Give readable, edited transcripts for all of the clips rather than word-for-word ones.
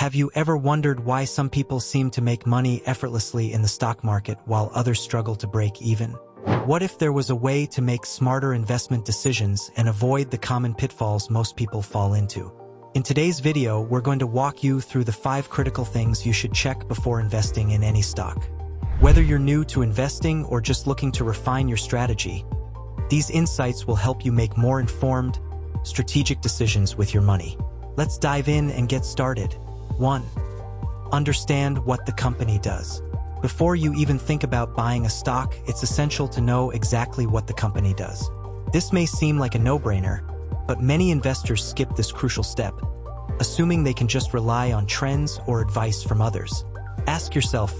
Have you ever wondered why some people seem to make money effortlessly in the stock market while others struggle to break even? What if there was a way to make smarter investment decisions and avoid the common pitfalls most people fall into? In today's video, we're going to walk you through the 5 critical things you should check before investing in any stock. Whether you're new to investing or just looking to refine your strategy, these insights will help you make more informed, strategic decisions with your money. Let's dive in and get started. 1. Understand what the company does. Before you even think about buying a stock, it's essential to know exactly what the company does. This may seem like a no-brainer, but many investors skip this crucial step, assuming they can just rely on trends or advice from others. Ask yourself,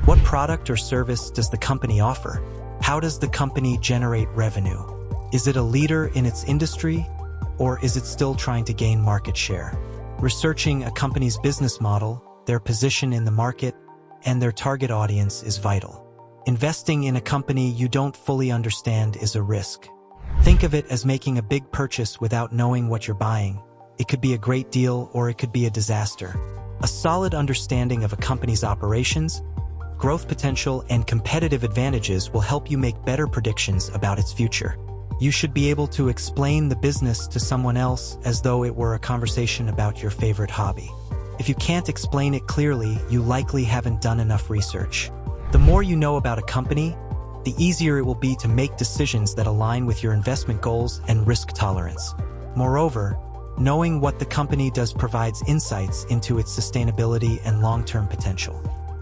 what product or service does the company offer? How does the company generate revenue? Is it a leader in its industry, or is it still trying to gain market share? Researching a company's business model, their position in the market, and their target audience is vital. Investing in a company you don't fully understand is a risk. Think of it as making a big purchase without knowing what you're buying. It could be a great deal or it could be a disaster. A solid understanding of a company's operations, growth potential, and competitive advantages will help you make better predictions about its future. You should be able to explain the business to someone else as though it were a conversation about your favorite hobby. If you can't explain it clearly, you likely haven't done enough research. The more you know about a company, the easier it will be to make decisions that align with your investment goals and risk tolerance. Moreover, knowing what the company does provides insights into its sustainability and long-term potential.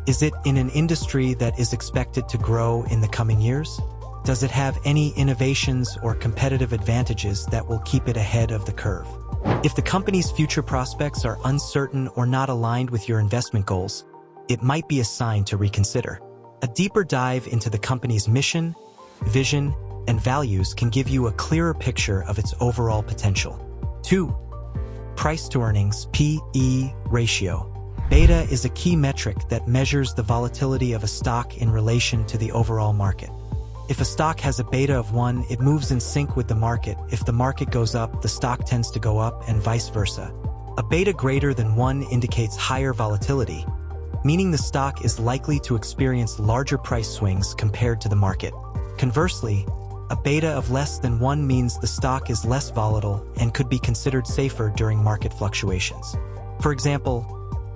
Is it in an industry that is expected to grow in the coming years? Does it have any innovations or competitive advantages that will keep it ahead of the curve? If the company's future prospects are uncertain or not aligned with your investment goals, it might be a sign to reconsider. A deeper dive into the company's mission, vision, and values can give you a clearer picture of its overall potential. 2. Price to earnings (P/E) ratio. Beta is a key metric that measures the volatility of a stock in relation to the overall market. If a stock has a beta of 1, it moves in sync with the market. If the market goes up, the stock tends to go up, and vice versa. A beta greater than 1 indicates higher volatility, meaning the stock is likely to experience larger price swings compared to the market. Conversely, a beta of less than 1 means the stock is less volatile and could be considered safer during market fluctuations. For example,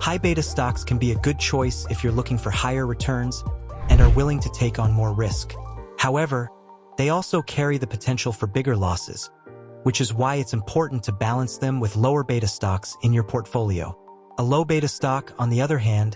high beta stocks can be a good choice if you're looking for higher returns and are willing to take on more risk. However, they also carry the potential for bigger losses, which is why it's important to balance them with lower beta stocks in your portfolio. A low beta stock, on the other hand,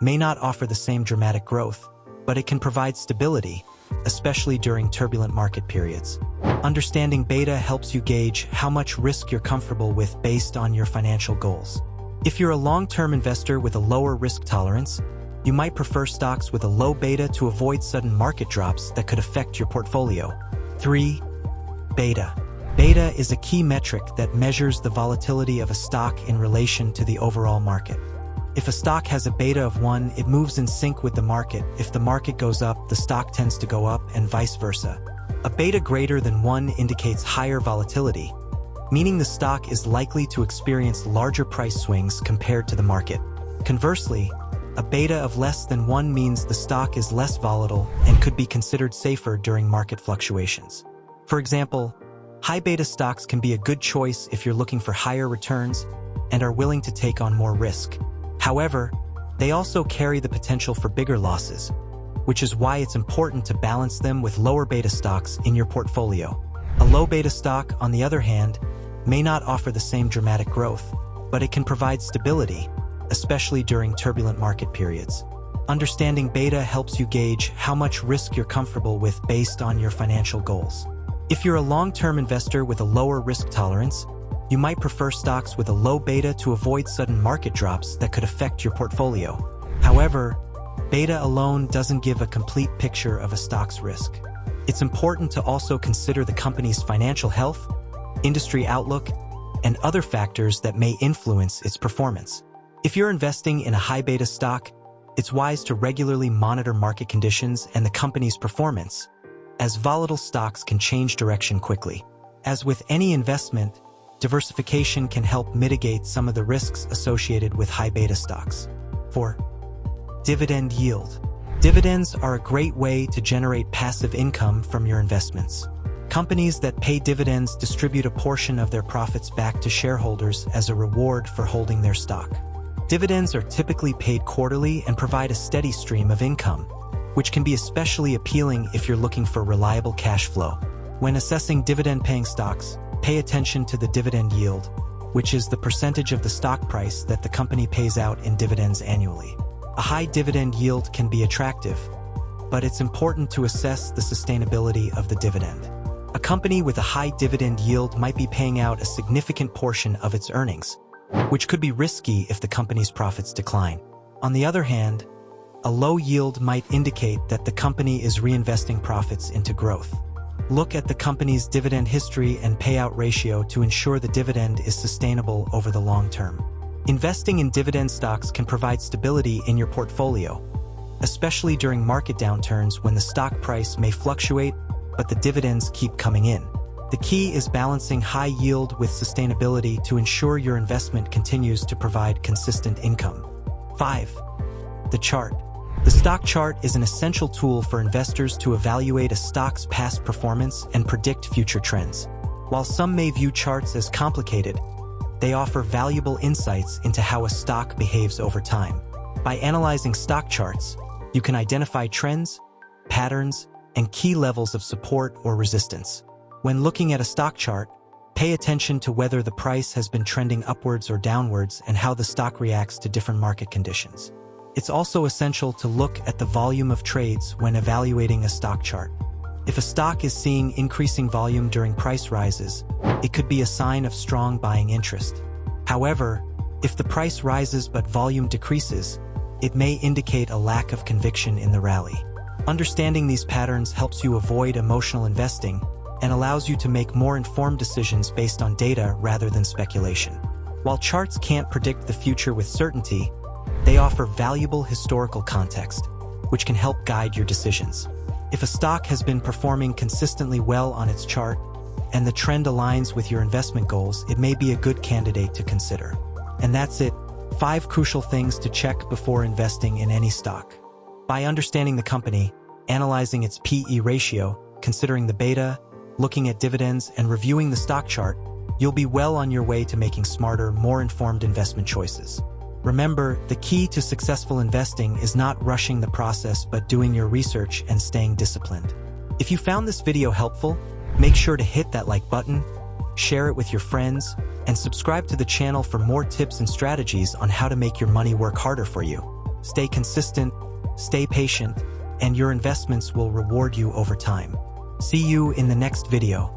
may not offer the same dramatic growth, but it can provide stability, especially during turbulent market periods. Understanding beta helps you gauge how much risk you're comfortable with based on your financial goals. If you're a long-term investor with a lower risk tolerance, you might prefer stocks with a low beta to avoid sudden market drops that could affect your portfolio. 3. Beta. Beta is a key metric that measures the volatility of a stock in relation to the overall market. If a stock has a beta of 1, it moves in sync with the market. If the market goes up, the stock tends to go up, and vice versa. A beta greater than 1 indicates higher volatility, meaning the stock is likely to experience larger price swings compared to the market. Conversely, a beta of less than 1 means the stock is less volatile and could be considered safer during market fluctuations. For example, high beta stocks can be a good choice if you're looking for higher returns and are willing to take on more risk. However, they also carry the potential for bigger losses, which is why it's important to balance them with lower beta stocks in your portfolio. A low beta stock, on the other hand, may not offer the same dramatic growth, but it can provide stability, especially during turbulent market periods. Understanding beta helps you gauge how much risk you're comfortable with based on your financial goals. If you're a long-term investor with a lower risk tolerance, you might prefer stocks with a low beta to avoid sudden market drops that could affect your portfolio. However, beta alone doesn't give a complete picture of a stock's risk. It's important to also consider the company's financial health, industry outlook, and other factors that may influence its performance. If you're investing in a high beta stock, it's wise to regularly monitor market conditions and the company's performance, as volatile stocks can change direction quickly. As with any investment, diversification can help mitigate some of the risks associated with high beta stocks. 4. Dividend yield. Dividends are a great way to generate passive income from your investments. Companies that pay dividends distribute a portion of their profits back to shareholders as a reward for holding their stock. Dividends are typically paid quarterly and provide a steady stream of income, which can be especially appealing if you're looking for reliable cash flow. When assessing dividend-paying stocks, pay attention to the dividend yield, which is the percentage of the stock price that the company pays out in dividends annually. A high dividend yield can be attractive, but it's important to assess the sustainability of the dividend. A company with a high dividend yield might be paying out a significant portion of its earnings, which could be risky if the company's profits decline. On the other hand, a low yield might indicate that the company is reinvesting profits into growth. Look at the company's dividend history and payout ratio to ensure the dividend is sustainable over the long term. Investing in dividend stocks can provide stability in your portfolio, especially during market downturns when the stock price may fluctuate, but the dividends keep coming in. The key is balancing high yield with sustainability to ensure your investment continues to provide consistent income. 5. The chart. The stock chart is an essential tool for investors to evaluate a stock's past performance and predict future trends. While some may view charts as complicated, they offer valuable insights into how a stock behaves over time. By analyzing stock charts, you can identify trends, patterns, and key levels of support or resistance. When looking at a stock chart, pay attention to whether the price has been trending upwards or downwards and how the stock reacts to different market conditions. It's also essential to look at the volume of trades when evaluating a stock chart. If a stock is seeing increasing volume during price rises, it could be a sign of strong buying interest. However, if the price rises but volume decreases, it may indicate a lack of conviction in the rally. Understanding these patterns helps you avoid emotional investing and allows you to make more informed decisions based on data rather than speculation. While charts can't predict the future with certainty, they offer valuable historical context, which can help guide your decisions. If a stock has been performing consistently well on its chart, and the trend aligns with your investment goals, it may be a good candidate to consider. And that's it. 5 crucial things to check before investing in any stock. By understanding the company, analyzing its P/E ratio, considering the beta, looking at dividends, and reviewing the stock chart, you'll be well on your way to making smarter, more informed investment choices. Remember, the key to successful investing is not rushing the process but doing your research and staying disciplined. If you found this video helpful, make sure to hit that like button, share it with your friends, and subscribe to the channel for more tips and strategies on how to make your money work harder for you. Stay consistent, stay patient, and your investments will reward you over time. See you in the next video.